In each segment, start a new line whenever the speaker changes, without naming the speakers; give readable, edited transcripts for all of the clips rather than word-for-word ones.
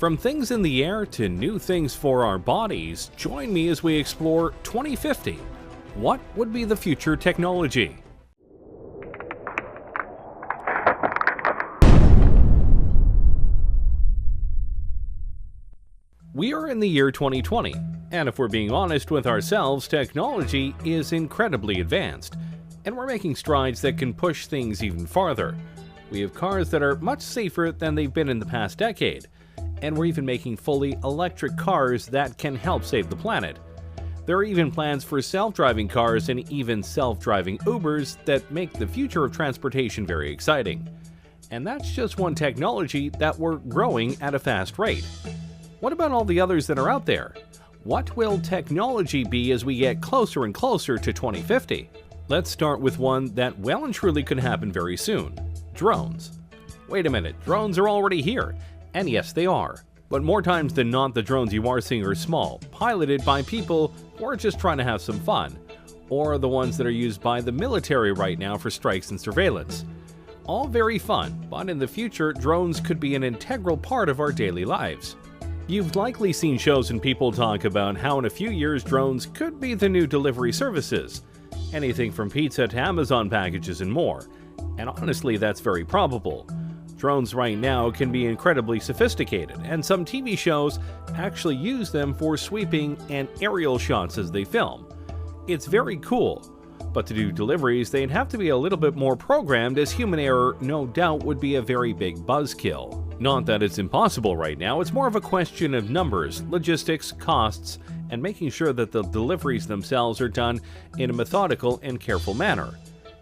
From things in the air to new things for our bodies, join me as we explore 2050. What would be the future technology? We are in the year 2020, and if we're being honest with ourselves, technology is incredibly advanced, and we're making strides that can push things even farther. We have cars that are much safer than they've been in the past decade, and we're even making fully electric cars that can help save the planet. There are even plans for self-driving cars and even self-driving Ubers that make the future of transportation very exciting. And that's just one technology that we're growing at a fast rate. What about all the others that are out there? What will technology be as we get closer and closer to 2050? Let's start with one that well and truly could happen very soon: drones. Wait a minute, drones are already here. And yes, they are. But more times than not, the drones you are seeing are small, piloted by people who are just trying to have some fun, or the ones that are used by the military right now for strikes and surveillance. All very fun, but in the future, drones could be an integral part of our daily lives. You've likely seen shows and people talk about how in a few years drones could be the new delivery services. Anything from pizza to Amazon packages and more. And honestly, that's very probable. Drones right now can be incredibly sophisticated, and some TV shows actually use them for sweeping and aerial shots as they film. It's very cool, but to do deliveries, they'd have to be a little bit more programmed, as human error no doubt would be a very big buzzkill. Not that it's impossible right now, it's more of a question of numbers, logistics, costs, and making sure that the deliveries themselves are done in a methodical and careful manner.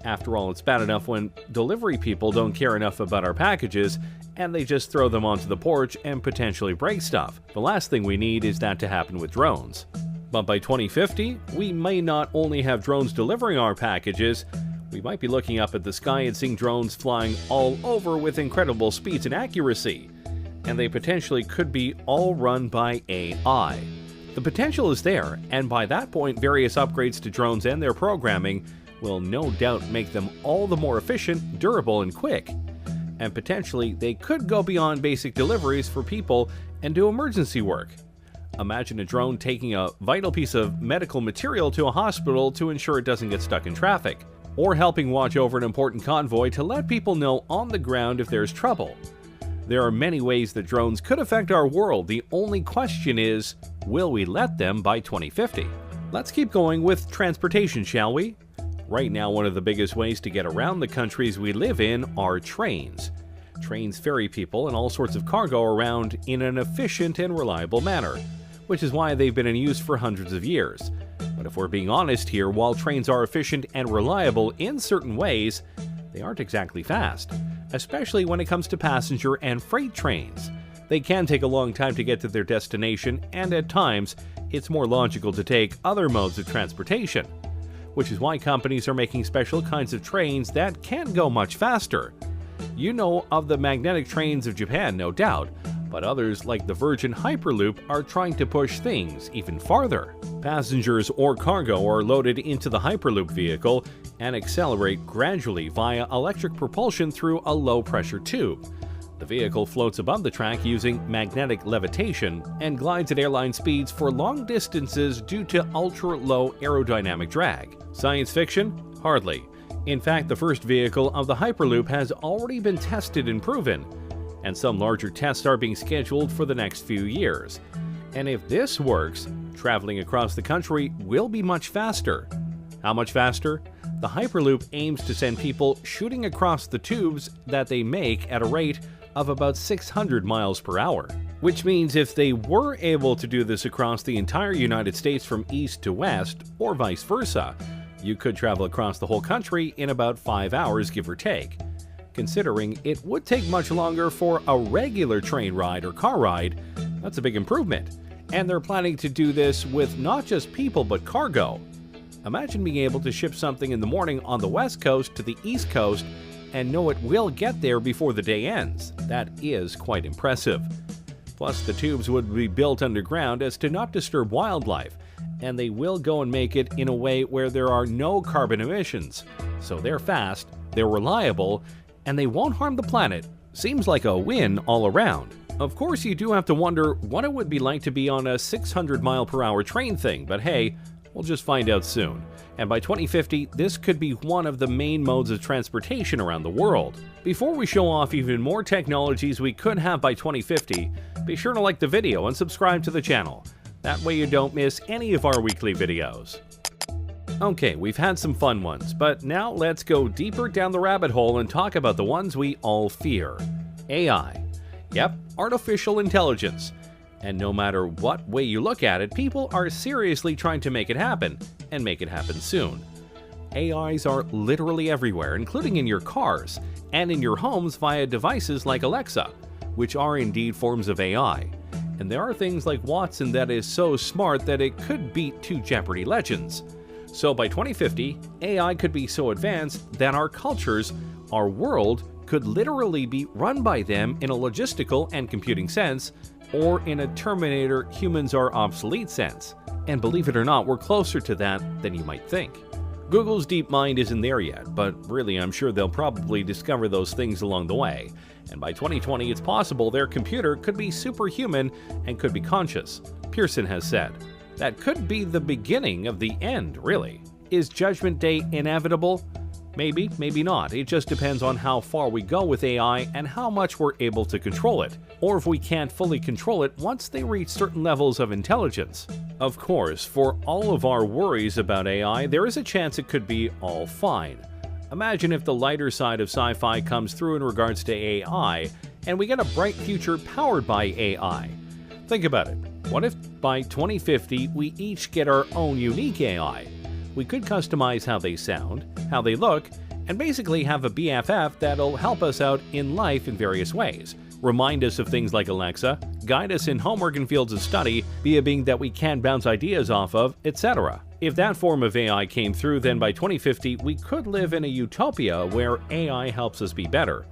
After all, it's bad enough when delivery people don't care enough about our packages and they just throw them onto the porch and potentially break stuff. The last thing we need is that to happen with drones. But by 2050, we may not only have drones delivering our packages, we might be looking up at the sky and seeing drones flying all over with incredible speeds and accuracy. And they potentially could be all run by AI. The potential is there, and by that point, various upgrades to drones and their programming will no doubt make them all the more efficient, durable, and quick. And potentially, they could go beyond basic deliveries for people and do emergency work. Imagine a drone taking a vital piece of medical material to a hospital to ensure it doesn't get stuck in traffic, or helping watch over an important convoy to let people know on the ground if there's trouble. There are many ways that drones could affect our world. The only question is, will we let them by 2050? Let's keep going with transportation, shall we? Right now, one of the biggest ways to get around the countries we live in are trains. Trains ferry people and all sorts of cargo around in an efficient and reliable manner, which is why they've been in use for hundreds of years. But if we're being honest here, while trains are efficient and reliable in certain ways, they aren't exactly fast, especially when it comes to passenger and freight trains. They can take a long time to get to their destination, and at times, it's more logical to take other modes of transportation, which is why companies are making special kinds of trains that can go much faster. You know of the magnetic trains of Japan, no doubt, but others like the Virgin Hyperloop are trying to push things even farther. Passengers or cargo are loaded into the Hyperloop vehicle and accelerate gradually via electric propulsion through a low-pressure tube. The vehicle floats above the track using magnetic levitation and glides at airline speeds for long distances due to ultra-low aerodynamic drag. Science fiction? Hardly. In fact, the first vehicle of the Hyperloop has already been tested and proven, and some larger tests are being scheduled for the next few years. And if this works, traveling across the country will be much faster. How much faster? The Hyperloop aims to send people shooting across the tubes that they make at a rate of about 600 miles per hour. Which means if they were able to do this across the entire United States from east to west, or vice versa, you could travel across the whole country in about 5 hours, give or take. Considering it would take much longer for a regular train ride or car ride, that's a big improvement. And they're planning to do this with not just people but cargo. Imagine being able to ship something in the morning on the West Coast to the East Coast and know it will get there before the day ends. That is quite impressive. Plus, the tubes would be built underground as to not disturb wildlife, and they will go and make it in a way where there are no carbon emissions. So they're fast, they're reliable, and they won't harm the planet. Seems like a win all around. Of course, you do have to wonder what it would be like to be on a 600-mile-per-hour train thing, but hey, we'll just find out soon. And by 2050, this could be one of the main modes of transportation around the world. Before we show off even more technologies we could have by 2050, be sure to like the video and subscribe to the channel. That way you don't miss any of our weekly videos. Okay, we've had some fun ones, but now let's go deeper down the rabbit hole and talk about the ones we all fear. AI. Yep, artificial intelligence. And no matter what way you look at it, people are seriously trying to make it happen, and make it happen soon. AIs are literally everywhere, including in your cars, and in your homes via devices like Alexa, which are indeed forms of AI. And there are things like Watson that is so smart that it could beat two Jeopardy legends. So by 2050, AI could be so advanced that our cultures, our world, could literally be run by them in a logistical and computing sense, or in a Terminator humans are obsolete sense. And believe it or not, we're closer to that than you might think. Google's DeepMind isn't there yet, but really I'm sure they'll probably discover those things along the way. And by 2020, it's possible their computer could be superhuman and could be conscious, Pearson has said. That could be the beginning of the end, really. Is Judgment Day inevitable? Maybe, maybe not. It just depends on how far we go with AI and how much we're able to control it, or if we can't fully control it once they reach certain levels of intelligence. Of course, for all of our worries about AI, there is a chance it could be all fine. Imagine if the lighter side of sci-fi comes through in regards to AI, and we get a bright future powered by AI. Think about it. What if by 2050 we each get our own unique AI? We could customize how they sound, how they look, and basically have a BFF that'll help us out in life in various ways. Remind us of things like Alexa, guide us in homework and fields of study, be a being that we can bounce ideas off of, etc. If that form of AI came through, then by 2050 we could live in a utopia where AI helps us be better.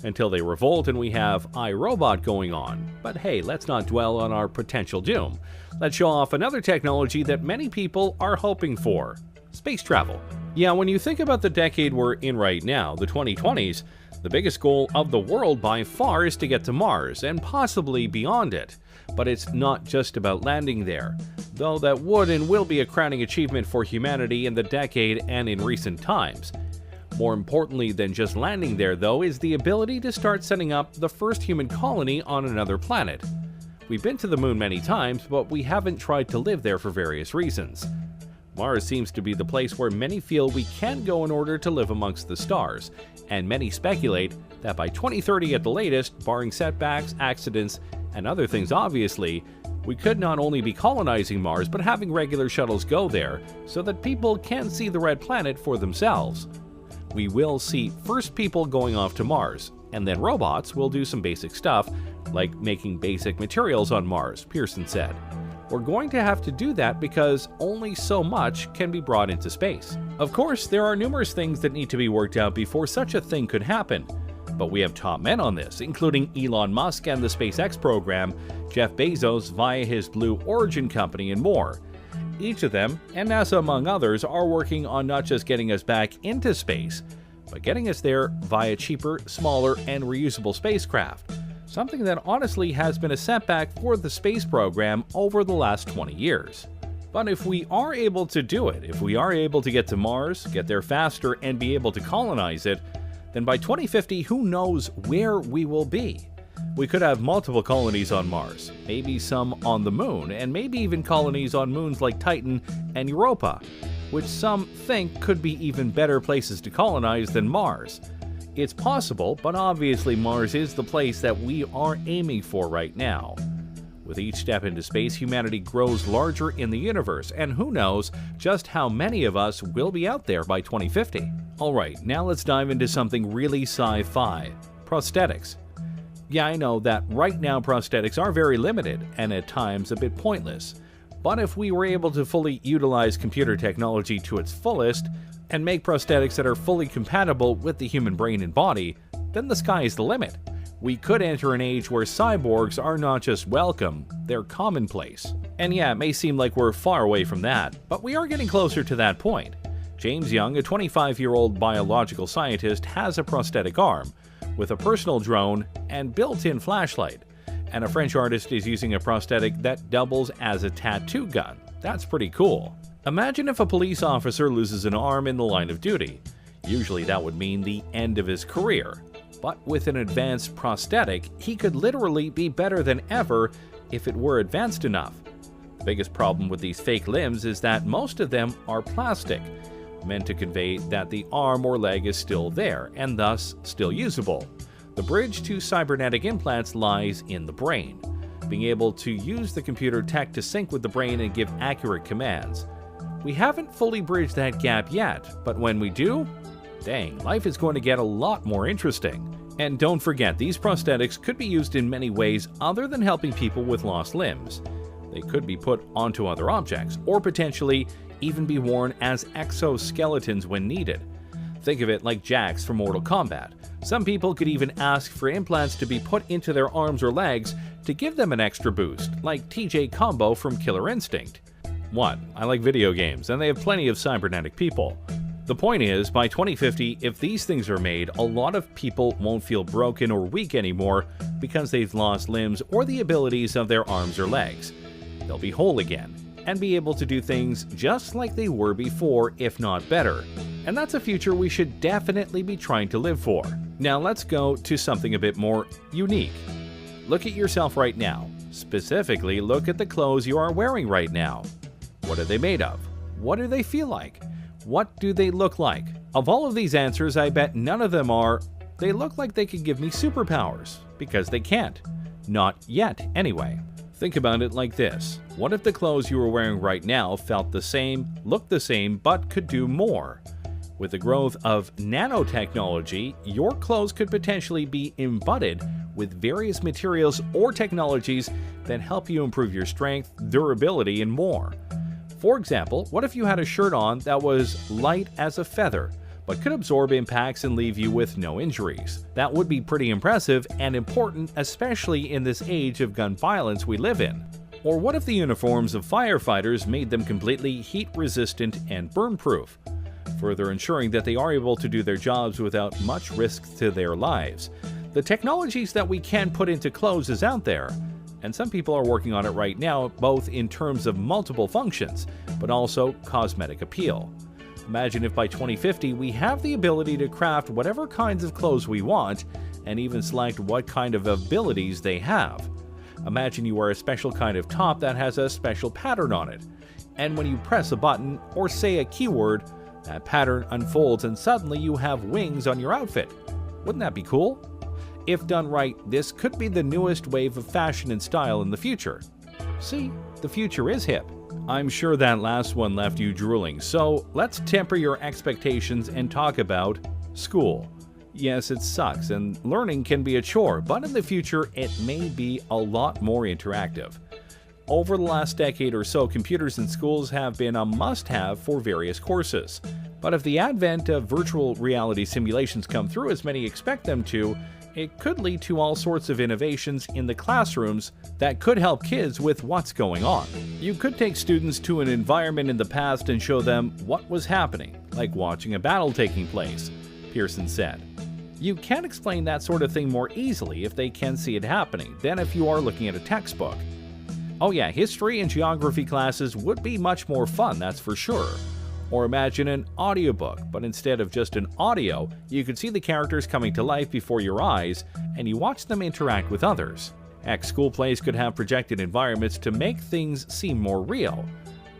Until they revolt and we have iRobot going on. But hey, let's not dwell on our potential doom. Let's show off another technology that many people are hoping for: space travel. Yeah, when you think about the decade we're in right now, the 2020s, the biggest goal of the world by far is to get to Mars, and possibly beyond it. But it's not just about landing there, though that would and will be a crowning achievement for humanity in the decade and in recent times. More importantly than just landing there, though, is the ability to start setting up the first human colony on another planet. We've been to the moon many times, but we haven't tried to live there for various reasons. Mars seems to be the place where many feel we can go in order to live amongst the stars, and many speculate that by 2030 at the latest, barring setbacks, accidents, and other things obviously, we could not only be colonizing Mars but having regular shuttles go there so that people can see the red planet for themselves. We will see first people going off to Mars, and then robots will do some basic stuff, like making basic materials on Mars, Pearson said. We're going to have to do that because only so much can be brought into space. Of course, there are numerous things that need to be worked out before such a thing could happen. But we have top men on this, including Elon Musk and the SpaceX program, Jeff Bezos via his Blue Origin company, and more. Each of them, and NASA among others, are working on not just getting us back into space, but getting us there via cheaper, smaller, and reusable spacecraft, something that honestly has been a setback for the space program over the last 20 years. But if we are able to do it, if we are able to get to Mars, get there faster, and be able to colonize it, then by 2050, who knows where we will be? We could have multiple colonies on Mars, maybe some on the moon, and maybe even colonies on moons like Titan and Europa, which some think could be even better places to colonize than Mars. It's possible, but obviously Mars is the place that we are aiming for right now. With each step into space, humanity grows larger in the universe, and who knows just how many of us will be out there by 2050. Alright, now let's dive into something really sci-fi: prosthetics. Yeah, I know that right now prosthetics are very limited, and at times a bit pointless. But if we were able to fully utilize computer technology to its fullest, and make prosthetics that are fully compatible with the human brain and body, then the sky is the limit. We could enter an age where cyborgs are not just welcome, they're commonplace. And yeah, it may seem like we're far away from that, but we are getting closer to that point. James Young, a 25-year-old biological scientist, has a prosthetic arm, with a personal drone and built-in flashlight. and a French artist is using a prosthetic that doubles as a tattoo gun. That's pretty cool. Imagine if a police officer loses an arm in the line of duty. Usually that would mean the end of his career. But with an advanced prosthetic, he could literally be better than ever if it were advanced enough. The biggest problem with these fake limbs is that most of them are plastic, meant to convey that the arm or leg is still there, and thus still usable. The bridge to cybernetic implants lies in the brain, being able to use the computer tech to sync with the brain and give accurate commands. We haven't fully bridged that gap yet, but when we do, dang, life is going to get a lot more interesting. And don't forget, these prosthetics could be used in many ways other than helping people with lost limbs. They could be put onto other objects, or potentially even be worn as exoskeletons when needed. Think of it like Jax from Mortal Kombat. Some people could even ask for implants to be put into their arms or legs to give them an extra boost, like TJ Combo from Killer Instinct. 1. I like video games, and they have plenty of cybernetic people. The point is, by 2050, if these things are made, a lot of people won't feel broken or weak anymore because they've lost limbs or the abilities of their arms or legs. They'll be whole again, and be able to do things just like they were before, if not better. And that's a future we should definitely be trying to live for. Now let's go to something a bit more unique. Look at yourself right now. Specifically, look at the clothes you are wearing right now. What are they made of? What do they feel like? What do they look like? Of all of these answers, I bet none of them are, they look like they could give me superpowers, because they can't. Not yet, anyway. Think about it like this. What if the clothes you are wearing right now felt the same, looked the same, but could do more? With the growth of nanotechnology, your clothes could potentially be embodied with various materials or technologies that help you improve your strength, durability, and more. For example, what if you had a shirt on that was light as a feather, but could absorb impacts and leave you with no injuries? That would be pretty impressive and important, especially in this age of gun violence we live in. Or what if the uniforms of firefighters made them completely heat-resistant and burn-proof, further ensuring that they are able to do their jobs without much risk to their lives? The technologies that we can put into clothes is out there, and some people are working on it right now, both in terms of multiple functions, but also cosmetic appeal. Imagine if by 2050 we have the ability to craft whatever kinds of clothes we want, and even select what kind of abilities they have. Imagine you wear a special kind of top that has a special pattern on it, and when you press a button or say a keyword, that pattern unfolds and suddenly you have wings on your outfit. Wouldn't that be cool? If done right, this could be the newest wave of fashion and style in the future. See, the future is hip. I'm sure that last one left you drooling, so let's temper your expectations and talk about school. Yes, it sucks, and learning can be a chore, but in the future it may be a lot more interactive. Over the last decade or so, computers in schools have been a must-have for various courses. But if the advent of virtual reality simulations come through as many expect them to, it could lead to all sorts of innovations in the classrooms that could help kids with what's going on. You could take students to an environment in the past and show them what was happening, like watching a battle taking place, Pearson said. You can explain that sort of thing more easily if they can see it happening than if you are looking at a textbook. Oh yeah, history and geography classes would be much more fun, that's for sure. Or imagine an audiobook, but instead of just an audio, you could see the characters coming to life before your eyes, and you watch them interact with others. Heck, school plays could have projected environments to make things seem more real.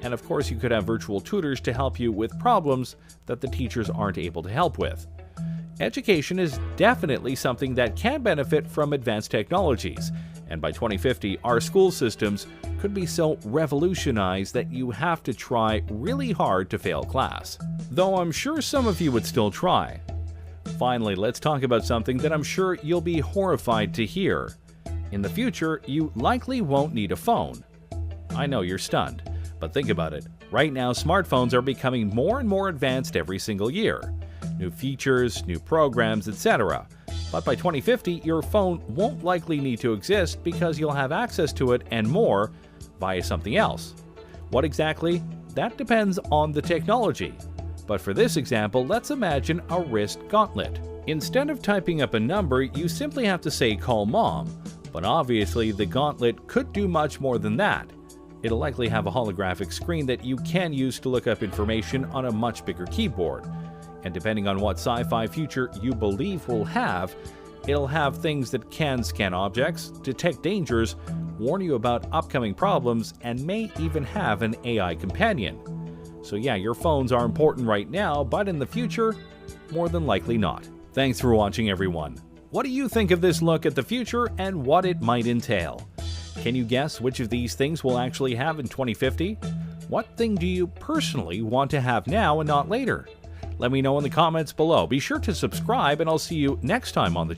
And of course, you could have virtual tutors to help you with problems that the teachers aren't able to help with. Education is definitely something that can benefit from advanced technologies, and by 2050, our school systems could be so revolutionized that you have to try really hard to fail class. Though I'm sure some of you would still try. Finally, let's talk about something that I'm sure you'll be horrified to hear. In the future, you likely won't need a phone. I know you're stunned, but think about it. Right now, smartphones are becoming more and more advanced every single year. New features, new programs, etc. But by 2050, your phone won't likely need to exist because you'll have access to it and more via something else. What exactly? That depends on the technology. But for this example, let's imagine a wrist gauntlet. Instead of typing up a number, you simply have to say "call mom," But obviously, the Gauntlet could do much more than that. It'll likely have a holographic screen that you can use to look up information on a much bigger keyboard. And depending on what sci-fi future you believe will have, it'll have things that can scan objects, detect dangers, warn you about upcoming problems, and may even have an AI companion. So yeah, your phones are important right now, but in the future, more than likely not. Thanks for watching, everyone. What do you think of this look at the future and what it might entail? Can you guess which of these things we'll actually have in 2050? What thing do you personally want to have now and not later? Let me know in the comments below. Be sure to subscribe, and I'll see you next time on the